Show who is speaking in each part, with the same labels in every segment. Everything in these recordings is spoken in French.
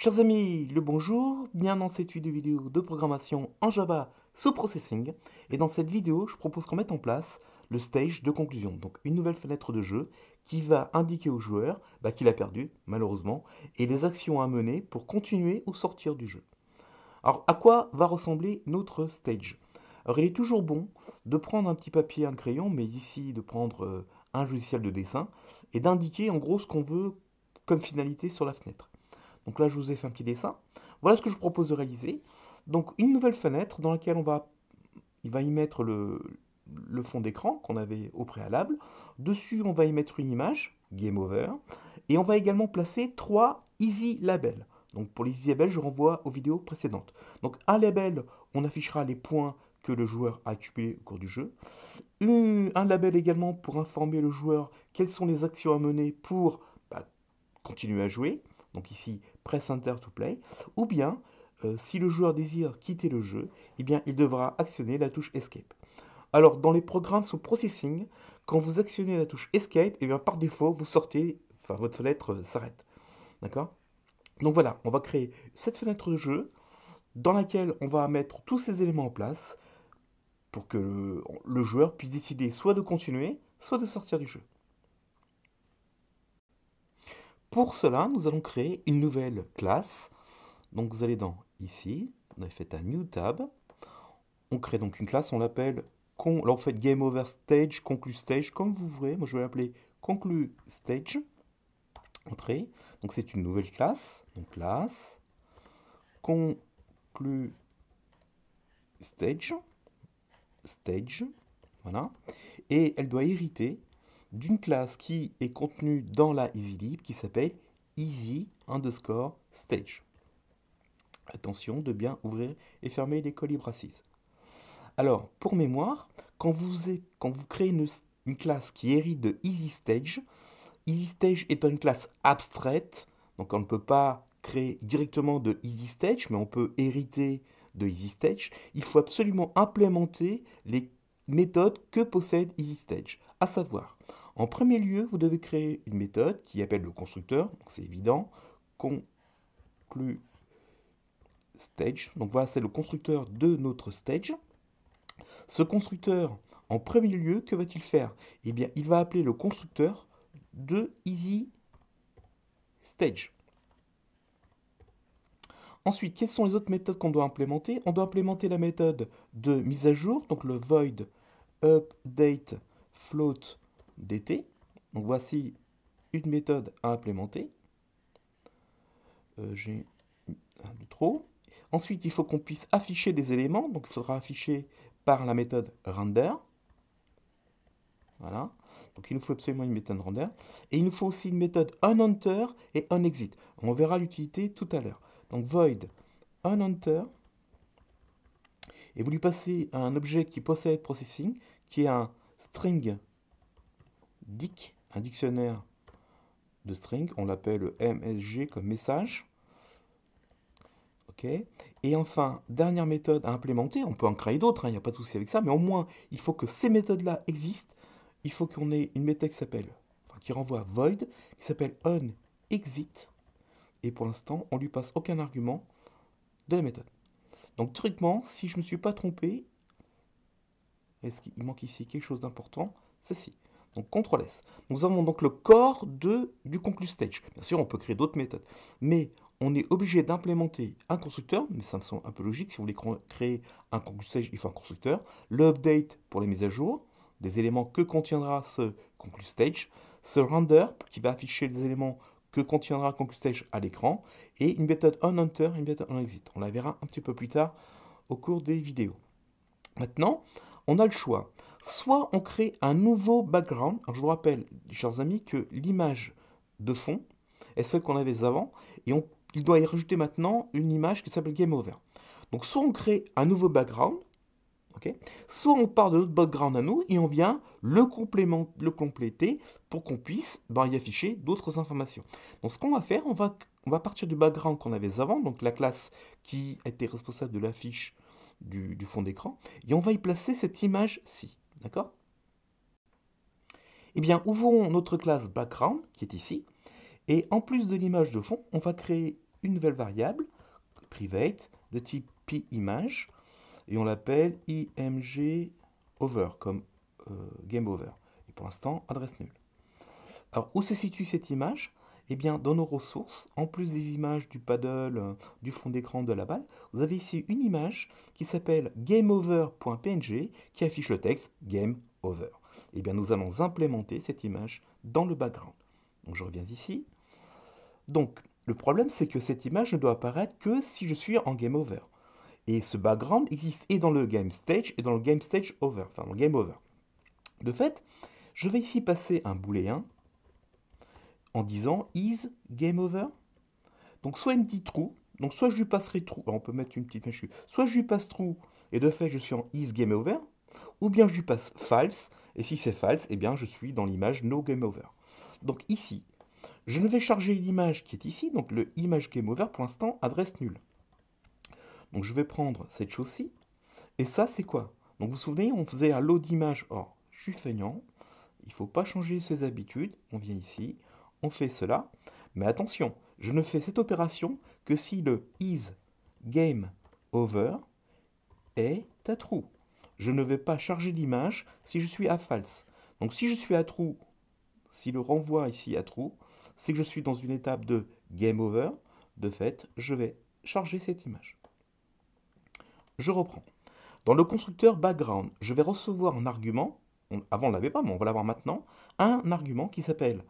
Speaker 1: Chers amis, le bonjour, bienvenue dans cette vidéo de programmation en Java sous Processing. Et dans cette vidéo, je propose qu'on mette en place le stage de conclusion. Donc une nouvelle fenêtre de jeu qui va indiquer au joueur qu'il a perdu, malheureusement, et les actions à mener pour continuer ou sortir du jeu. Alors à quoi va ressembler notre stage? Alors il est toujours bon de prendre un petit papier, un crayon, mais ici de prendre un logiciel de dessin et d'indiquer en gros ce qu'on veut comme finalité sur la fenêtre. Donc là, je vous ai fait un petit dessin. Voilà ce que je vous propose de réaliser. Donc une nouvelle fenêtre dans laquelle il va y mettre le fond d'écran qu'on avait au préalable. Dessus, on va y mettre une image, Game Over. Et on va également placer 3 Easy Labels. Donc pour les Easy Labels, je renvoie aux vidéos précédentes. Donc un label, on affichera les points que le joueur a accumulés au cours du jeu. Un label également pour informer le joueur quelles sont les actions à mener pour continuer à jouer. Donc ici, press Enter to play. Ou bien, si le joueur désire quitter le jeu, eh bien, il devra actionner la touche Escape. Alors, dans les programmes sous Processing, quand vous actionnez la touche Escape, eh bien, par défaut, vous sortez, enfin, votre fenêtre s'arrête. D'accord? Donc voilà, on va créer cette fenêtre de jeu dans laquelle on va mettre tous ces éléments en place pour que le joueur puisse décider soit de continuer, soit de sortir du jeu. Pour cela, nous allons créer une nouvelle classe. Donc vous allez dans ici, on a fait un New Tab. On crée donc une classe, on l'appelle, là on fait Game Over Stage, Conclu Stage, comme vous voulez. Moi je vais l'appeler Conclu Stage. Entrée. Donc c'est une nouvelle classe. Donc classe, Conclu Stage, Stage, voilà. Et elle doit hériter d'une classe qui est contenue dans la EasyLib qui s'appelle Easy underscore Stage. Attention de bien ouvrir et fermer les colibraces. Alors, pour mémoire, quand vous créez une classe qui hérite de EasyStage est une classe abstraite, donc on ne peut pas créer directement de EasyStage, mais on peut hériter de EasyStage. Il faut absolument implémenter les méthodes que possède EasyStage. À savoir, en premier lieu, vous devez créer une méthode qui appelle le constructeur, donc c'est évident, conclu stage. Donc voilà, c'est le constructeur de notre stage. Ce constructeur, en premier lieu, que va-t-il faire? Eh bien, il va appeler le constructeur de EasyStage. Ensuite, quelles sont les autres méthodes qu'on doit implémenter? On doit implémenter la méthode de mise à jour, donc le void update float dt. Donc voici une méthode à implémenter. J'ai un de trop. Ensuite, il faut qu'on puisse afficher des éléments. Donc, il faudra afficher par la méthode render. Voilà. Donc, il nous faut absolument une méthode render. Et il nous faut aussi une méthode onEnter et onExit. On verra l'utilité tout à l'heure. Donc, void onEnter. Et vous lui passez un objet qui possède processing, qui est un string dic, un dictionnaire de string. On l'appelle MSG comme message. Et enfin, dernière méthode à implémenter, on peut en créer d'autres, il n'y a pas de souci avec ça, mais au moins, il faut que ces méthodes-là existent. Il faut qu'on ait une méthode qui renvoie void, qui s'appelle onExit. Et pour l'instant, on ne lui passe aucun argument de la méthode. Donc, théoriquement, si je ne me suis pas trompé, est-ce qu'il manque ici quelque chose d'important? Ceci. Donc, CTRL S. Nous avons donc le corps du conclu stage. Bien sûr, on peut créer d'autres méthodes. Mais on est obligé d'implémenter un constructeur, mais ça me semble un peu logique. Si vous voulez créer un conclu stage, il faut un constructeur. Le update pour les mises à jour, des éléments que contiendra ce conclu stage. Ce render qui va afficher les éléments que contiendra conclu stage à l'écran. Et une méthode onEnter et une méthode onExit. On la verra un petit peu plus tard au cours des vidéos. Maintenant, on a le choix. Soit on crée un nouveau background. Alors je vous rappelle, chers amis, que l'image de fond est celle qu'on avait avant. Et il doit y rajouter maintenant une image qui s'appelle Game Over. Donc soit on crée un nouveau background, soit on part de notre background à nous et on vient le compléter pour qu'on puisse y afficher d'autres informations. Donc ce qu'on va faire, on va partir du background qu'on avait avant, donc la classe qui était responsable de l'affiche du fond d'écran, et on va y placer cette image-ci, d'accord? Eh bien, ouvrons notre classe background, qui est ici, et en plus de l'image de fond, on va créer une nouvelle variable, private, de type pImage, et on l'appelle img over, comme game over. Et pour l'instant, adresse nulle. Alors, où se situe cette image? Eh bien, dans nos ressources, en plus des images du paddle, du fond d'écran, de la balle, vous avez ici une image qui s'appelle gameover.png qui affiche le texte game over. Eh bien, nous allons implémenter cette image dans le background. Donc, je reviens ici. Donc, le problème, c'est que cette image ne doit apparaître que si je suis en game over. Et ce background existe et dans le game stage et dans le game stage over, enfin dans le game over. De fait, je vais ici passer un booléen en disant is game over. Donc soit il me dit true, donc soit je lui passerai true, on peut mettre une petite mèche, soit je lui passe true et de fait je suis en is game over, ou bien je lui passe false, et si c'est false, eh bien je suis dans l'image no game over. Donc ici, je ne vais charger l'image qui est ici, donc le image game over pour l'instant adresse nulle. Donc je vais prendre cette chose-ci, et ça c'est quoi? Donc vous vous souvenez, on faisait un lot d'images, or je suis feignant, il ne faut pas changer ses habitudes, on vient ici, on fait cela, mais attention, je ne fais cette opération que si le is game over est à true. Je ne vais pas charger l'image si je suis à false. Donc si je suis à true, si le renvoi ici à true, c'est que je suis dans une étape de game over. De fait, je vais charger cette image. Je reprends. Dans le constructeur background, je vais recevoir un argument, avant on ne l'avait pas, mais on va l'avoir maintenant, un argument qui s'appelle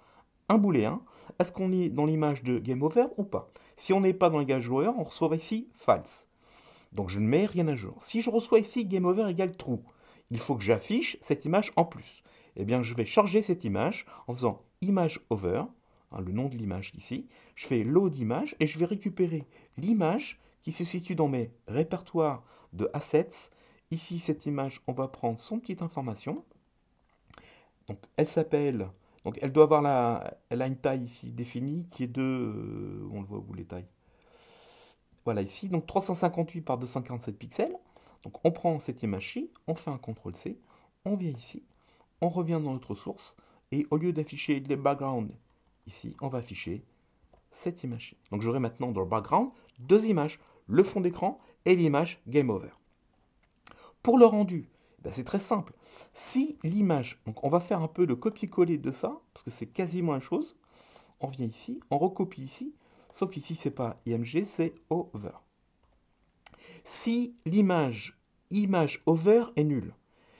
Speaker 1: un booléen. Est-ce qu'on est dans l'image de game over ou pas? Si on n'est pas dans l'image over, on reçoit ici false. Donc je ne mets rien à jour. Si je reçois ici game over égale true, il faut que j'affiche cette image en plus. Eh bien je vais charger cette image en faisant image over, le nom de l'image ici. Je fais load image et je vais récupérer l'image qui se situe dans mes répertoires de assets. Ici, cette image, on va prendre son petite information. Donc, elle s'appelle... Donc, elle doit avoir elle a une taille ici définie qui est de... on le voit où les tailles? Voilà, ici. Donc, 358 par 247 pixels. Donc, on prend cette image-ci, on fait un CTRL-C, on vient ici, on revient dans notre source, et au lieu d'afficher les backgrounds ici, on va afficher cette image-ci. Donc, j'aurai maintenant dans le background deux images, le fond d'écran et l'image Game Over. Pour le rendu, ben c'est très simple. Si l'image, donc on va faire un peu de copier-coller de ça, parce que c'est quasiment la chose. On vient ici, on recopie ici, sauf qu'ici c'est pas img, c'est over. Si l'image image over est nulle,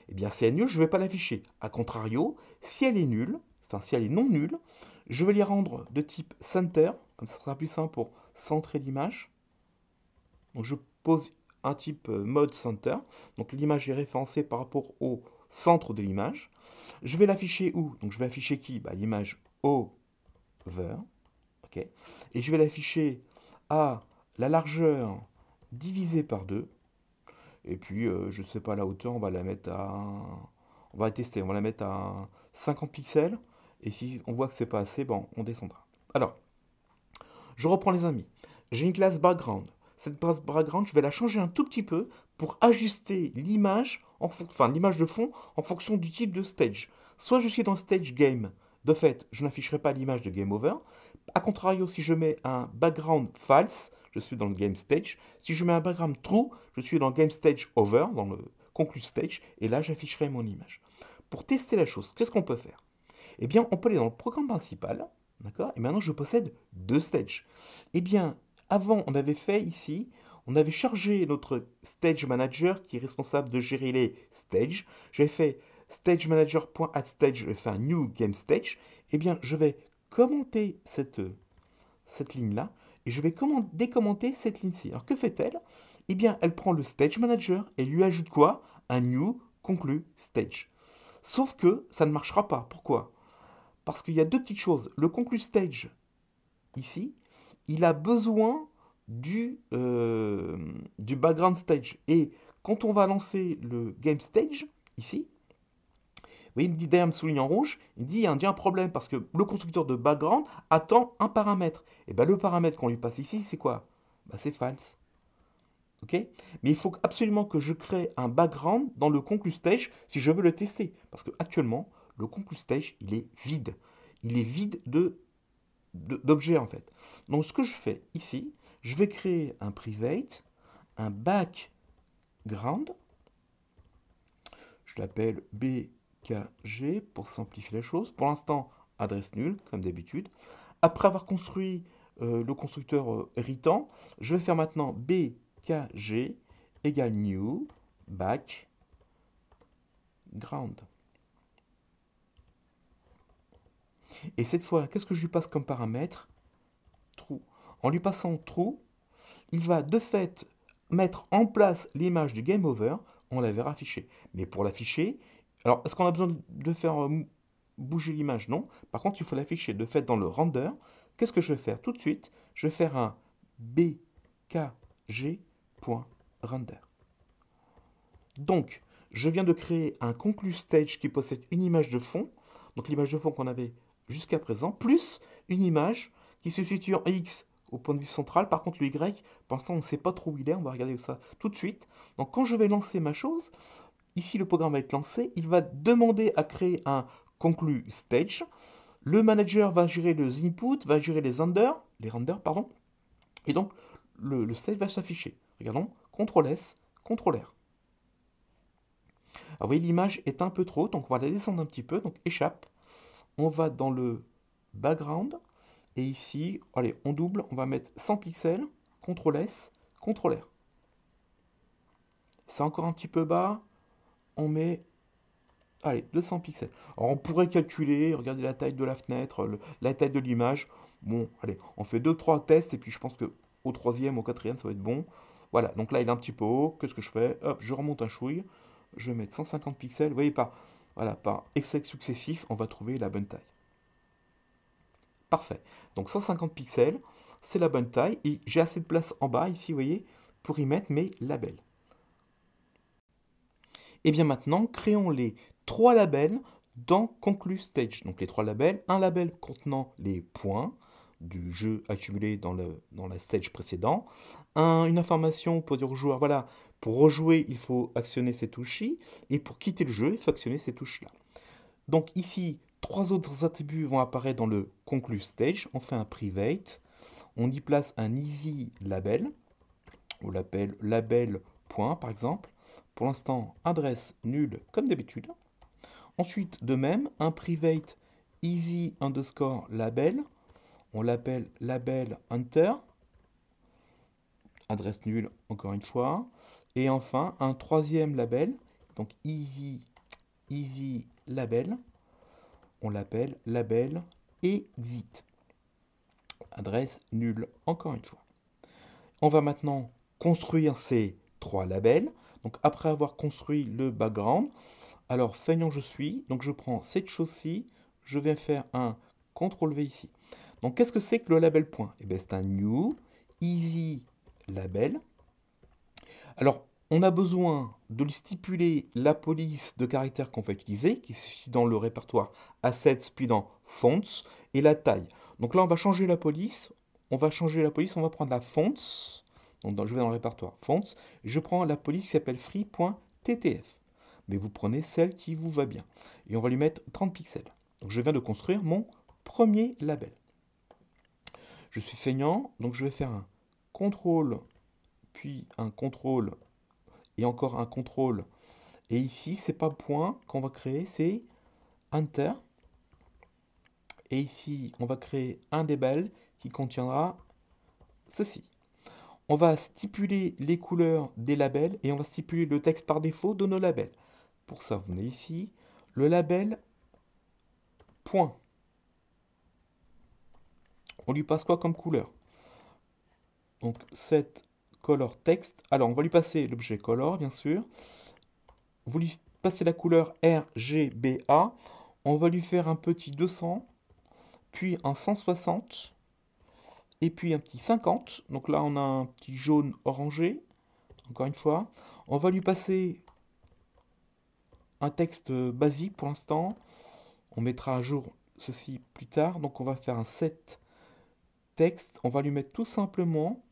Speaker 1: eh bien si elle est nulle, je ne vais pas l'afficher. A contrario, si elle est nulle, enfin si elle est non nulle, je vais les rendre de type center, comme ça sera plus simple pour centrer l'image. Donc je pose un type mode center, donc l'image est référencée par rapport au centre de l'image. Je vais l'afficher où? Donc je vais afficher qui? L'image over, ok, et je vais l'afficher à la largeur divisée par 2, et puis je ne sais pas la hauteur, on va la mettre à... On va la tester, on va la mettre à 50 pixels, et si on voit que c'est pas assez, bon, on descendra. Alors, je reprends les amis. J'ai une classe background. Cette classe background, je vais la changer un tout petit peu pour ajuster l'image, enfin l'image de fond, en fonction du type de stage. Soit je suis dans stage game, de fait, je n'afficherai pas l'image de game over. A contrario, si je mets un background false, je suis dans le game stage. Si je mets un background true, je suis dans le game stage over, dans le conclu stage, et là j'afficherai mon image. Pour tester la chose, qu'est-ce qu'on peut faire? Eh bien, on peut aller dans le programme principal, d'accord? Et maintenant, je possède deux stages. Eh bien, avant, on avait fait ici, on avait chargé notre stage manager qui est responsable de gérer les stages. J'avais fait stage manager.addStage, je vais faire un new game stage. Eh bien, je vais commenter cette ligne-là et je vais décommenter cette ligne-ci. Alors, que fait-elle? Eh bien, elle prend le stage manager et lui ajoute quoi? Un new conclu stage. Sauf que ça ne marchera pas. Pourquoi? Parce qu'il y a deux petites choses. Le conclu stage, ici, il a besoin du background stage. Et quand on va lancer le game stage, ici, vous voyez, il me dit derrière, me souligne en rouge, il me dit il y a un problème parce que le constructeur de background attend un paramètre. Et bien le paramètre qu'on lui passe ici, c'est quoi? C'est false. Ok? Mais il faut absolument que je crée un background dans le conclu stage si je veux le tester. Parce que actuellement, le conclu stage, il est vide. Il est vide d'objets en fait. Donc ce que je fais ici, je vais créer un private, un background. Je l'appelle BKG pour simplifier la chose. Pour l'instant, adresse nulle, comme d'habitude. Après avoir construit le constructeur héritant, je vais faire maintenant BKG égale new background. Et cette fois, qu'est-ce que je lui passe comme paramètre? True. En lui passant true, il va de fait mettre en place l'image du game over, on la verra affichée. Mais pour l'afficher, alors est-ce qu'on a besoin de faire bouger l'image? Non. Par contre, il faut l'afficher de fait dans le render. Qu'est-ce que je vais faire tout de suite? Je vais faire un bkg.render. Donc, je viens de créer un conclu stage qui possède une image de fond, donc l'image de fond qu'on avait jusqu'à présent, plus une image qui se situe en X au point de vue central. Par contre, le Y, pour l'instant, on ne sait pas trop où il est. On va regarder ça tout de suite. Donc, quand je vais lancer ma chose, ici, le programme va être lancé. Il va demander à créer un conclu stage. Le manager va gérer les inputs, va gérer les renders, pardon. Et donc, le stage va s'afficher. Regardons, CTRL-S, CTRL-R. Alors, vous voyez, l'image est un peu trop haute, donc on va la descendre un petit peu. Donc, échappe. On va dans le background. Et ici, allez, on double, on va mettre 100 pixels, CTRL-S, CTRL-R. C'est encore un petit peu bas, on met, allez, 200 pixels. Alors on pourrait calculer, regarder la taille de la fenêtre, la taille de l'image. Bon, allez, on fait 2-3 tests, et puis je pense qu'au troisième, au quatrième, ça va être bon. Voilà, donc là, il est un petit peu haut. Qu'est-ce que je fais? Hop, je remonte un chouille. Je vais mettre 150 pixels. Vous voyez, voilà, par excès successif, on va trouver la bonne taille. Parfait. Donc 150 pixels, c'est la bonne taille. Et j'ai assez de place en bas, ici, vous voyez, pour y mettre mes labels. Et bien maintenant, créons les 3 labels dans Conclu Stage. Donc les 3 labels, un label contenant les points du jeu accumulé dans la stage précédent, une information pour dire au joueur, voilà, pour rejouer, il faut actionner ces touches-ci, et pour quitter le jeu, il faut actionner ces touches-là. Donc ici, 3 autres attributs vont apparaître dans le Conclu Stage. On fait un private, on y place un easy label, on l'appelle label point par exemple. Pour l'instant, adresse nulle comme d'habitude. Ensuite, de même, un private easy underscore label, on l'appelle label enter, adresse nulle encore une fois. Et enfin, un troisième label, donc easy label, on l'appelle label exit, adresse nulle encore une fois. On va maintenant construire ces 3 labels. Donc après avoir construit le background, alors feignant je suis, donc je prends cette chose-ci, je vais faire un CTRL-V ici. Donc qu'est-ce que c'est que le label point? Eh bien c'est un new easy label. Alors on a besoin de lui stipuler la police de caractères qu'on va utiliser, qui se situe dans le répertoire assets, puis dans fonts, et la taille. Donc là on va changer la police, on va prendre la fonts. Donc je vais dans le répertoire fonts, je prends la police qui s'appelle free.ttf. Mais vous prenez celle qui vous va bien. Et on va lui mettre 30 pixels. Donc je viens de construire mon premier label. Je suis feignant, donc je vais faire un CTRL, puis un CTRL, et encore un CTRL. Et ici, c'est pas point qu'on va créer, c'est Enter. Et ici, on va créer un label qui contiendra ceci. On va stipuler les couleurs des labels et on va stipuler le texte par défaut de nos labels. Pour ça, vous venez ici, le label point. On lui passe quoi comme couleur? Donc, set color text. Alors, on va lui passer l'objet color, bien sûr. Vous lui passez la couleur RGBA. On va lui faire un petit 200, puis un 160, et puis un petit 50. Donc là, on a un petit jaune orangé. Encore une fois, on va lui passer un texte basique pour l'instant. On mettra à jour ceci plus tard. Donc on va faire un set texte. On va lui mettre tout simplement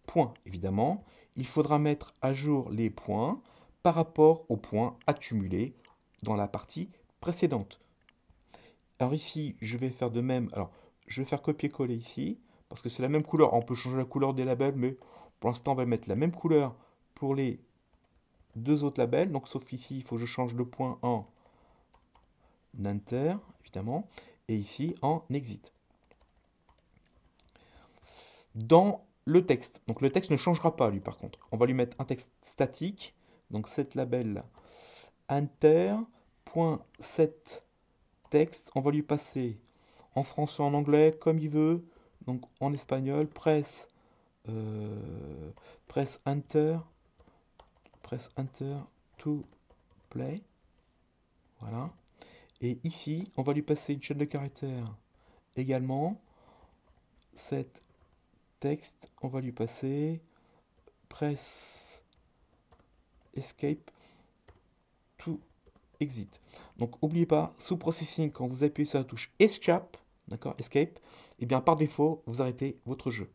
Speaker 1: point. Évidemment, il faudra mettre à jour les points par rapport aux points accumulés dans la partie précédente. Alors ici, je vais faire de même. Alors, je vais faire copier-coller ici. parce que c'est la même couleur. On peut changer la couleur des labels, mais pour l'instant, on va mettre la même couleur pour les deux autres labels. Donc, sauf qu'ici, il faut que je change le point en enter, évidemment, et ici en exit. Dans le texte, donc le texte ne changera pas, lui, par contre. On va lui mettre un texte statique, donc cet label enter.set texte, on va lui passer en français, en anglais, comme il veut, donc en espagnol, press enter to play, voilà. Et ici, on va lui passer une chaîne de caractères également. Cet texte, on va lui passer press escape to exit. Donc, n'oubliez pas, sous processing, quand vous appuyez sur la touche escape, d'accord, escape, et bien par défaut, vous arrêtez votre jeu.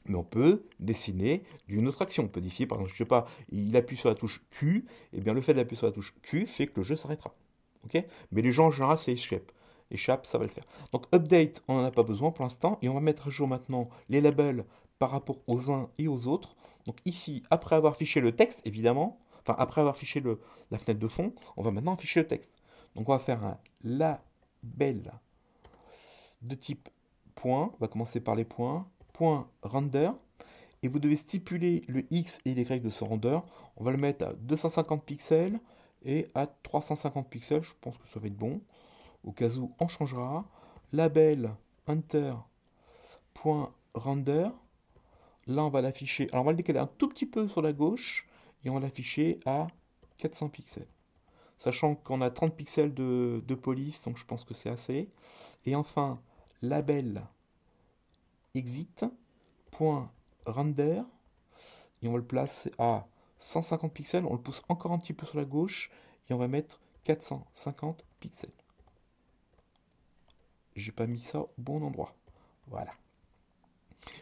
Speaker 1: Mais on peut dessiner d'une autre action. On peut décider, par exemple, je sais pas, il appuie sur la touche Q, et bien le fait d'appuyer sur la touche Q fait que le jeu s'arrêtera. Ok? Mais les gens en général, c'est escape. Escape, ça va le faire. Donc update, on n'en a pas besoin pour l'instant, et on va mettre à jour maintenant les labels par rapport aux uns et aux autres. Donc ici, après avoir affiché le texte, évidemment, enfin après avoir affiché la fenêtre de fond, on va maintenant afficher le texte. Donc on va faire un label de type point, on va commencer par les points, point render, et vous devez stipuler le X et l'Y de ce render. On va le mettre à 250 pixels et à 350 pixels, je pense que ça va être bon. Au cas où, on changera. Label enter.render. Là, on va l'afficher. Alors, on va le décaler un tout petit peu sur la gauche et on va l'afficher à 400 pixels. Sachant qu'on a 30 pixels de police, donc je pense que c'est assez. Et enfin, label exit.render. Et on va le placer à 150 pixels. On le pousse encore un petit peu sur la gauche et on va mettre 450 pixels. J'ai pas mis ça au bon endroit. Voilà.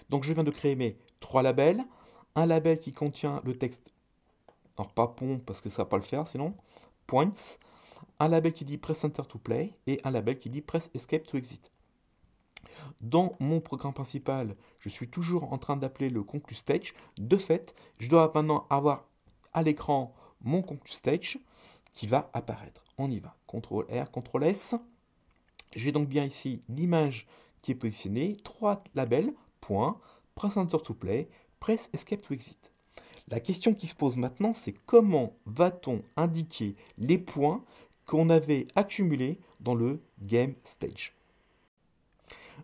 Speaker 1: Donc je viens de créer mes 3 labels. Un label qui contient le texte, alors pas pont parce que ça va pas le faire sinon, points. Un label qui dit press enter to play et un label qui dit press escape to exit. Dans mon programme principal, je suis toujours en train d'appeler le conclu stage. De fait, je dois maintenant avoir à l'écran mon conclu stage qui va apparaître. On y va. CTRL R, CTRL S. J'ai donc bien ici l'image qui est positionnée, 3 labels, point, press enter to play, press escape to exit. La question qui se pose maintenant, c'est comment va-t-on indiquer les points qu'on avait accumulés dans le game stage.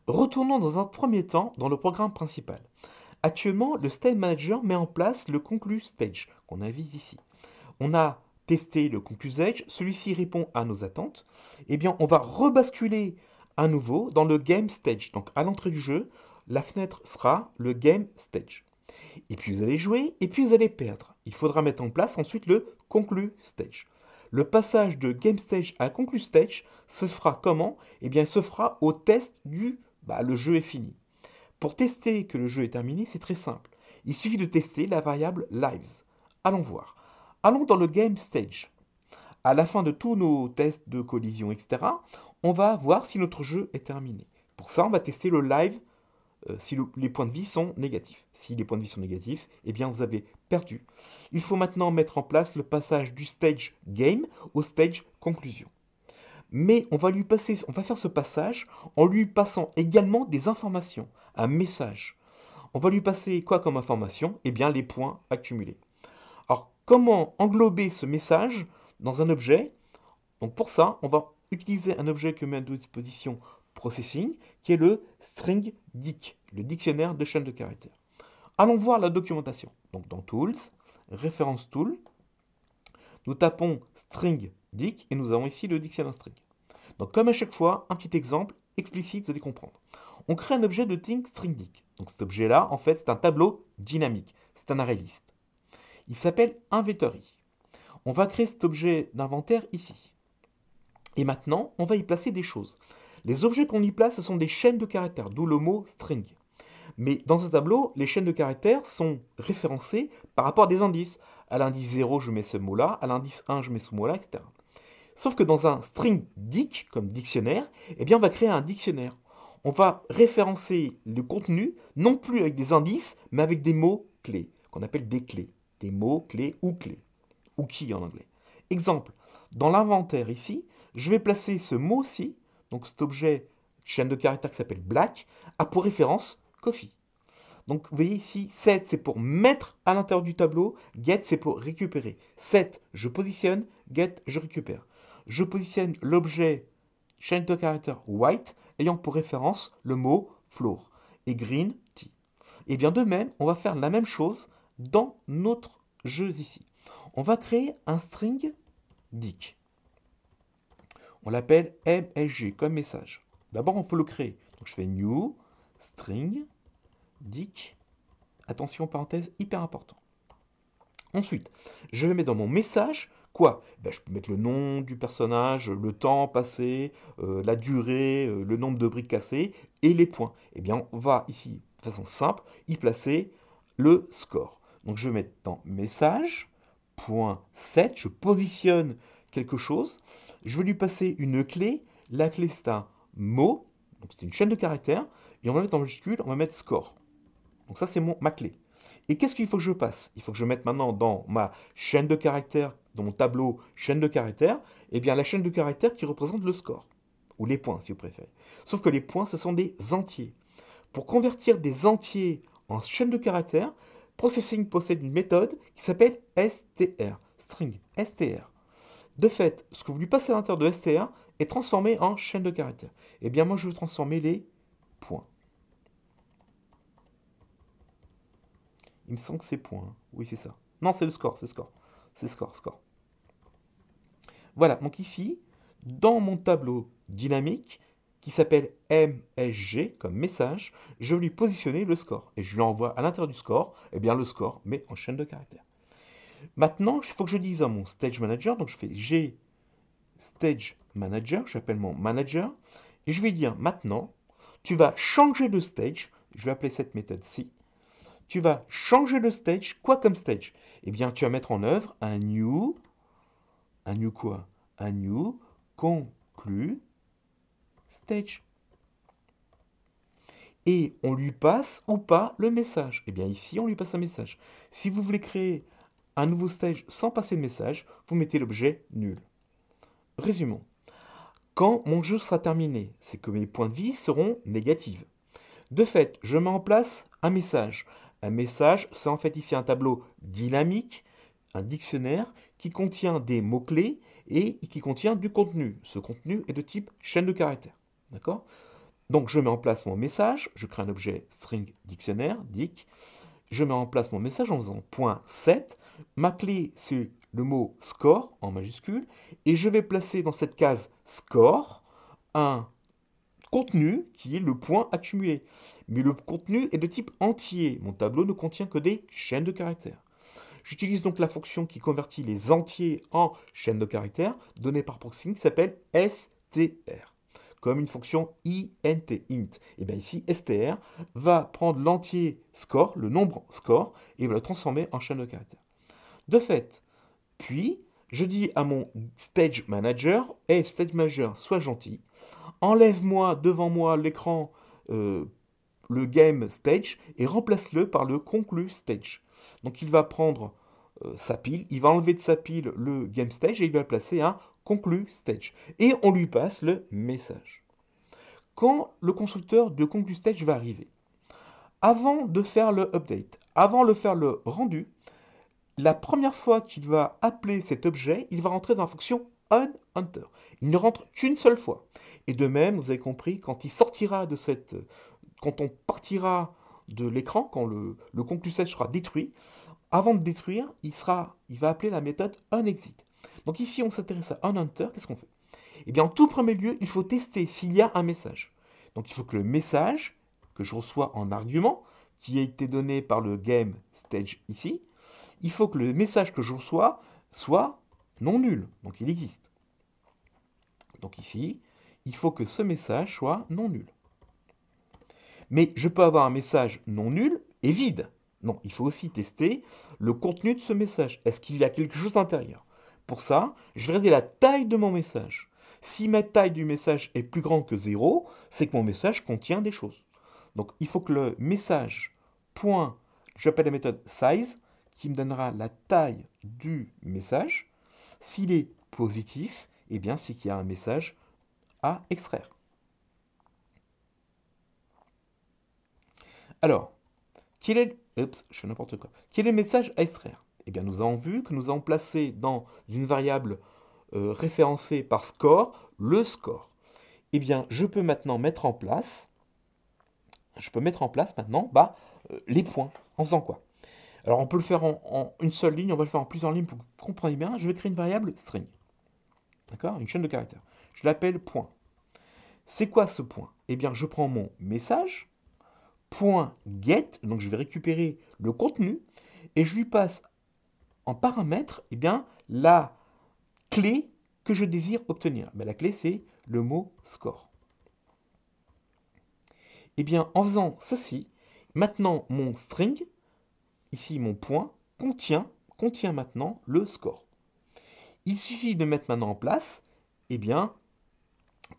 Speaker 1: Retournons dans un premier temps dans le programme principal. Actuellement, le Stage Manager met en place le Conclu Stage, qu'on avise ici. On a testé le Conclu Stage, celui-ci répond à nos attentes. Eh bien, on va rebasculer à nouveau dans le Game Stage. Donc, à l'entrée du jeu, la fenêtre sera le Game Stage. Et puis, vous allez jouer, et puis vous allez perdre. Il faudra mettre en place ensuite le Conclu Stage. Le passage de Game Stage à Conclu Stage se fera comment? Eh bien, il se fera au test du le jeu est fini. Pour tester que le jeu est terminé, c'est très simple. Il suffit de tester la variable lives. Allons voir. Allons dans le Game Stage. À la fin de tous nos tests de collision, etc., on va voir si notre jeu est terminé. Pour ça, on va tester le live si les points de vie sont négatifs. Si les points de vie sont négatifs, eh bien vous avez perdu. Il faut maintenant mettre en place le passage du stage game au stage conclusion. Mais on va faire ce passage en lui passant également des informations, un message. On va lui passer quoi comme information? Eh bien les points accumulés. Alors comment englober ce message dans un objet? Donc pour ça, on va utiliser un objet que met à disposition Processing, qui est le string dic, le dictionnaire de chaînes de caractères. Allons voir la documentation. Donc dans Tools, Référence Tool, nous tapons string dic et nous avons ici le dictionnaire string. Donc comme à chaque fois, un petit exemple explicite, vous allez comprendre. On crée un objet de type string dic. Donc cet objet-là, en fait, c'est un tableau dynamique. C'est un array list. Il s'appelle inventory. On va créer cet objet d'inventaire ici. Et maintenant, on va y placer des choses. Les objets qu'on y place, ce sont des chaînes de caractères, d'où le mot string. Mais dans ce tableau, les chaînes de caractères sont référencées par rapport à des indices. À l'indice 0, je mets ce mot-là, à l'indice 1, je mets ce mot-là, etc. Sauf que dans un string dic, comme dictionnaire, eh bien on va créer un dictionnaire. on va référencer le contenu, non plus avec des indices, mais avec des mots-clés, qu'on appelle des clés. Des mots-clés ou clés, ou key en anglais. Exemple, dans l'inventaire ici, je vais placer ce mot-ci, donc cet objet chaîne de caractères qui s'appelle black, a pour référence coffee. Donc vous voyez ici, set c'est pour mettre à l'intérieur du tableau, get c'est pour récupérer. Set, je positionne, get, je récupère. Je positionne l'objet chaîne de caractères white ayant pour référence le mot floor et green, tea. Et bien de même, on va faire la même chose dans notre jeu ici. On va créer un string dict. On l'appelle MSG comme message. D'abord, on faut le créer. Donc je fais new string dict. Attention, parenthèse, hyper important. Ensuite, je vais mettre dans mon message quoi? Je peux mettre le nom du personnage, le temps passé, la durée, le nombre de briques cassées et les points. Eh bien, on va ici, de façon simple, y placer le score. Donc, je vais mettre dans message, point set, je positionne quelque chose. Je vais lui passer une clé. La clé, c'est un mot, donc c'est une chaîne de caractères. Et on va mettre en majuscule, on va mettre score. Donc ça, c'est ma clé. Et qu'est-ce qu'il faut que je passe? Il faut que je mette maintenant dans ma chaîne de caractères, dans mon tableau chaîne de caractères, eh bien la chaîne de caractères qui représente le score. Ou les points, si vous préférez. Sauf que les points, ce sont des entiers. Pour convertir des entiers en chaîne de caractères, Processing possède une méthode qui s'appelle str, string, str. De fait, ce que vous lui passez à l'intérieur de str est transformé en chaîne de caractères. Eh bien, moi, je veux transformer les points. Il me semble que c'est point. Oui, c'est ça. Non, c'est le score, c'est score. C'est score. Voilà, donc ici, dans mon tableau dynamique, qui s'appelle MSG comme message, je vais lui positionner le score. Et je lui envoie à l'intérieur du score, eh bien le score, mais en chaîne de caractères. Maintenant, il faut que je dise à mon stage manager, donc je fais G stage manager, j'appelle mon manager, et je vais dire maintenant, tu vas changer de stage, je vais appeler cette méthode-ci, tu vas changer de stage, quoi comme stage? Eh bien, tu vas mettre en œuvre un new quoi? Un new conclu stage. Et on lui passe ou pas le message. Eh bien, ici, on lui passe un message. Si vous voulez créer un nouveau stage sans passer de message, vous mettez l'objet nul. Résumons. Quand mon jeu sera terminé, c'est que mes points de vie seront négatifs. De fait, je mets en place un message. Un message, c'est en fait ici un tableau dynamique, un dictionnaire qui contient des mots-clés et qui contient du contenu. Ce contenu est de type chaîne de caractères. D'accord? Donc je mets en place mon message, je crée un objet string dictionnaire, dic. Je mets en place mon message en faisant .set. Ma clé, c'est le mot score en majuscule. Et je vais placer dans cette case score un contenu qui est le point accumulé. Mais le contenu est de type entier. Mon tableau ne contient que des chaînes de caractères. J'utilise donc la fonction qui convertit les entiers en chaînes de caractères, donnée par Processing, qui s'appelle str, comme une fonction int. Et bien ici, str va prendre l'entier score, le nombre score, et va le transformer en chaîne de caractères. De fait, puis, je dis à mon stage manager, hey, stage manager, sois gentil, enlève-moi devant moi l'écran, le game stage, et remplace-le par le conclu stage. Donc il va prendre sa pile, il va enlever de sa pile le game stage et il va placer un conclu stage. Et on lui passe le message. Quand le constructeur de conclu stage va arriver, avant de faire le update, avant de faire le rendu, la première fois qu'il va appeler cet objet, il va rentrer dans la fonction onHunter. Il ne rentre qu'une seule fois. Et de même, vous avez compris, quand il sortira de cette... Quand on partira de l'écran, quand le conclu stage sera détruit, avant de détruire, il va appeler la méthode onExit. Donc ici, on s'intéresse à onHunter, qu'est-ce qu'on fait? Eh bien, en tout premier lieu, il faut tester s'il y a un message. Donc il faut que le message que je reçois en argument, qui a été donné par le game stage ici, il faut que le message que je reçois soit non nul, donc il existe. Donc ici, il faut que ce message soit non nul. Mais je peux avoir un message non nul et vide. Non, il faut aussi tester le contenu de ce message. Est-ce qu'il y a quelque chose à l'intérieur? Pour ça, je vais regarder la taille de mon message. Si ma taille du message est plus grande que 0, c'est que mon message contient des choses. Donc il faut que le message, point, j'appelle la méthode size, qui me donnera la taille du message. S'il est positif, eh bien c'est qu'il y a un message à extraire. Alors, quel est, je fais n'importe quoi. Quel est le message à extraire? Eh bien, nous avons vu que nous avons placé dans une variable référencée par score, le score. Eh bien, je peux maintenant mettre en place, maintenant les points. En faisant quoi? Alors, on peut le faire en une seule ligne, on va le faire en plusieurs lignes pour que vous compreniez bien. Je vais créer une variable string. D'accord? Une chaîne de caractères. Je l'appelle point. C'est quoi ce point? Eh bien, je prends mon message, point get, donc je vais récupérer le contenu, et je lui passe en paramètre eh bien, la clé que je désire obtenir. La clé, c'est le mot score. Eh bien, en faisant ceci, maintenant mon string, ici mon point, contient maintenant le score. Il suffit de mettre maintenant en place, eh bien,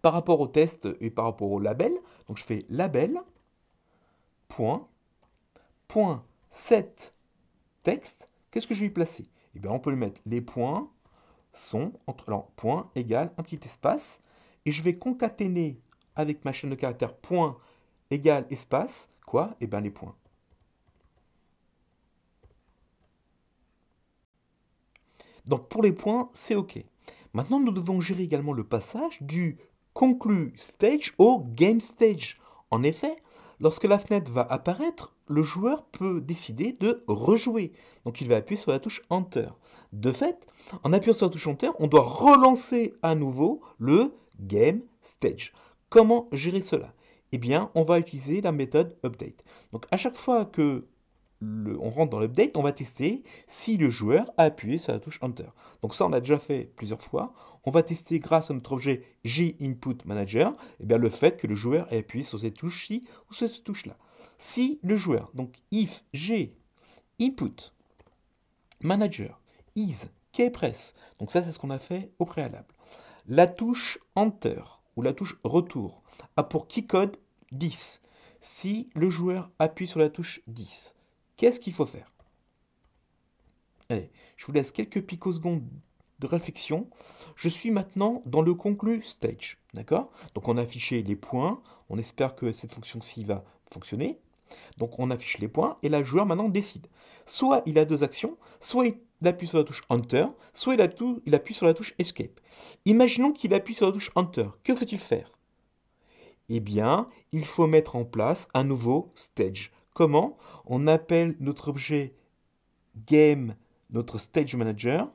Speaker 1: par rapport au test et par rapport au label, donc je fais label, point set texte, qu'est-ce que je vais y placer? Eh bien, on peut lui mettre les points sont entre point égale un petit espace, et je vais concaténer avec ma chaîne de caractères point égale espace, quoi? Eh bien, les points. Donc, pour les points, c'est OK. Maintenant, nous devons gérer également le passage du conclu stage au game stage. En effet, lorsque la fenêtre va apparaître, le joueur peut décider de rejouer. Donc il va appuyer sur la touche Enter. De fait, en appuyant sur la touche Enter, on doit relancer à nouveau le game stage. Comment gérer cela? Eh bien, on va utiliser la méthode update. Donc à chaque fois que on rentre dans l'update, on va tester si le joueur a appuyé sur la touche Enter. Donc ça, on l'a déjà fait plusieurs fois. On va tester grâce à notre objet GInputManager, eh bien, le fait que le joueur ait appuyé sur cette touche-ci ou sur cette touche-là. Si le joueur, donc if GInputManager is keypress, donc ça c'est ce qu'on a fait au préalable. La touche Enter ou la touche Retour a pour keycode 10. Si le joueur appuie sur la touche 10, qu'est-ce qu'il faut faire? Allez, je vous laisse quelques picosecondes de réflexion. Je suis maintenant dans le conclu stage. D'accord? Donc on a affiché les points. On espère que cette fonction-ci va fonctionner. Donc on affiche les points et là, le joueur maintenant décide. Soit il a deux actions, soit il appuie sur la touche Enter, soit il appuie sur la touche Escape. Imaginons qu'il appuie sur la touche Enter. Que faut-il faire? Eh bien, il faut mettre en place un nouveau stage. Comment? On appelle notre objet game, notre stage manager,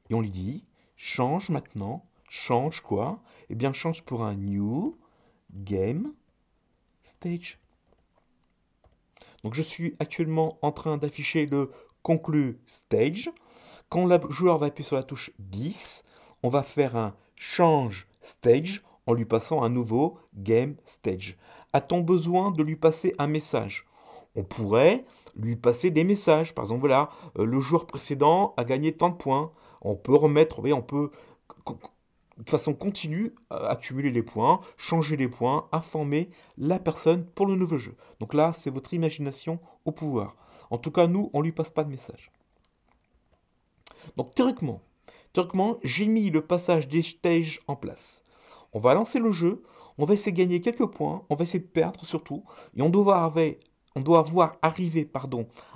Speaker 1: et on lui dit, change maintenant, change quoi? Eh bien, change pour un new game stage. Donc, je suis actuellement en train d'afficher le conclu stage. Quand le joueur va appuyer sur la touche 10, on va faire un change stage en lui passant un nouveau game stage. A-t-on besoin de lui passer un message? On pourrait lui passer des messages. Par exemple, voilà, le joueur précédent a gagné tant de points. On peut remettre, vous voyez, on peut de façon continue accumuler les points, changer les points, informer la personne pour le nouveau jeu. Donc là, c'est votre imagination au pouvoir. En tout cas, nous, on ne lui passe pas de message. Donc théoriquement, j'ai mis le passage des stages en place. On va lancer le jeu, on va essayer de gagner quelques points, on va essayer de perdre surtout, et on doit voir arriver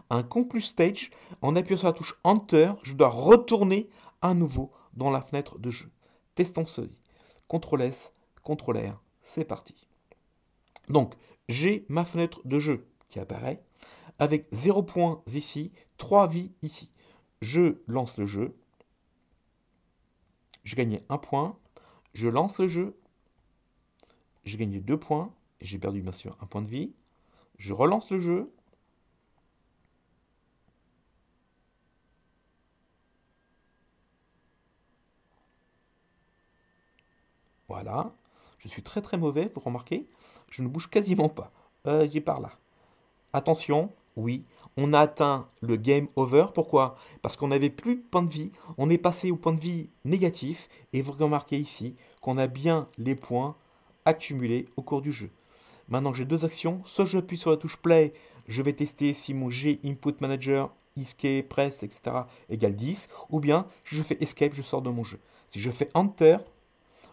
Speaker 1: un conclu stage. En appuyant sur la touche Enter, je dois retourner à nouveau dans la fenêtre de jeu. Testons ceci. CTRL S, CTRL R, c'est parti. Donc, j'ai ma fenêtre de jeu qui apparaît, avec 0 points ici, 3 vies ici. Je lance le jeu, je gagnais 1 point, je lance le jeu, j'ai gagné 2 points, et j'ai perdu bien sûr 1 point de vie, je relance le jeu, voilà, je suis très très mauvais, vous remarquez, je ne bouge quasiment pas, j'ai par là. Attention, Oui, on a atteint le game over. Pourquoi? Parce qu'on n'avait plus de points de vie. On est passé au point de vie négatif. Et vous remarquez ici qu'on a bien les points accumulés au cours du jeu. Maintenant que j'ai deux actions, soit j'appuie sur la touche play, je vais tester si mon G input manager, escape, press, etc. égale 10. Ou bien, si je fais escape, je sors de mon jeu. Si je fais enter,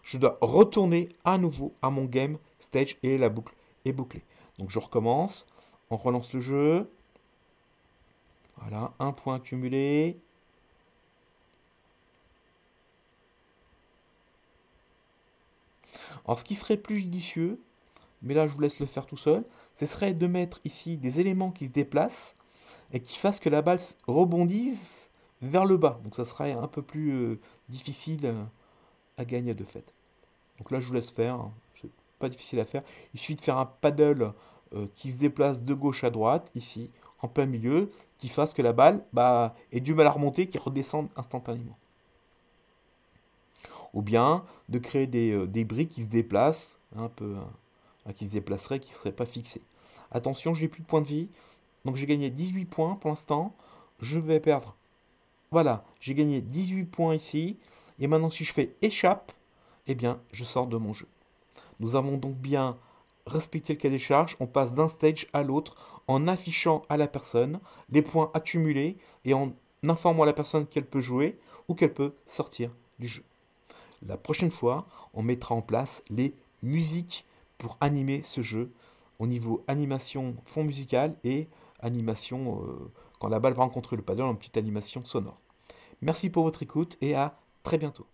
Speaker 1: je dois retourner à nouveau à mon game stage et la boucle est bouclée. Donc je recommence, on relance le jeu. Voilà, un point accumulé. Alors ce qui serait plus judicieux, mais là je vous laisse le faire tout seul, ce serait de mettre ici des éléments qui se déplacent et qui fassent que la balle rebondisse vers le bas. Donc ça serait un peu plus difficile à gagner de fait. Donc là je vous laisse faire, hein. C'est pas difficile à faire. Il suffit de faire un paddle qui se déplace de gauche à droite, ici, en plein milieu, qui fasse que la balle ait du mal à remonter, qui redescende instantanément. Ou bien de créer des briques qui se déplacent, un peu, qui se déplaceraient, qui ne seraient pas fixées. Attention, je n'ai plus de points de vie, donc j'ai gagné 18 points pour l'instant. Je vais perdre. Voilà, j'ai gagné 18 points ici. Et maintenant, si je fais échappe, eh bien, je sors de mon jeu. Nous avons donc bien respecté le cahier des charges. On passe d'un stage à l'autre en affichant à la personne les points accumulés et en informant la personne qu'elle peut jouer ou qu'elle peut sortir du jeu. La prochaine fois, on mettra en place les musiques pour animer ce jeu au niveau animation fond musical et animation quand la balle va rencontrer le paddle en petite animation sonore. Merci pour votre écoute et à très bientôt.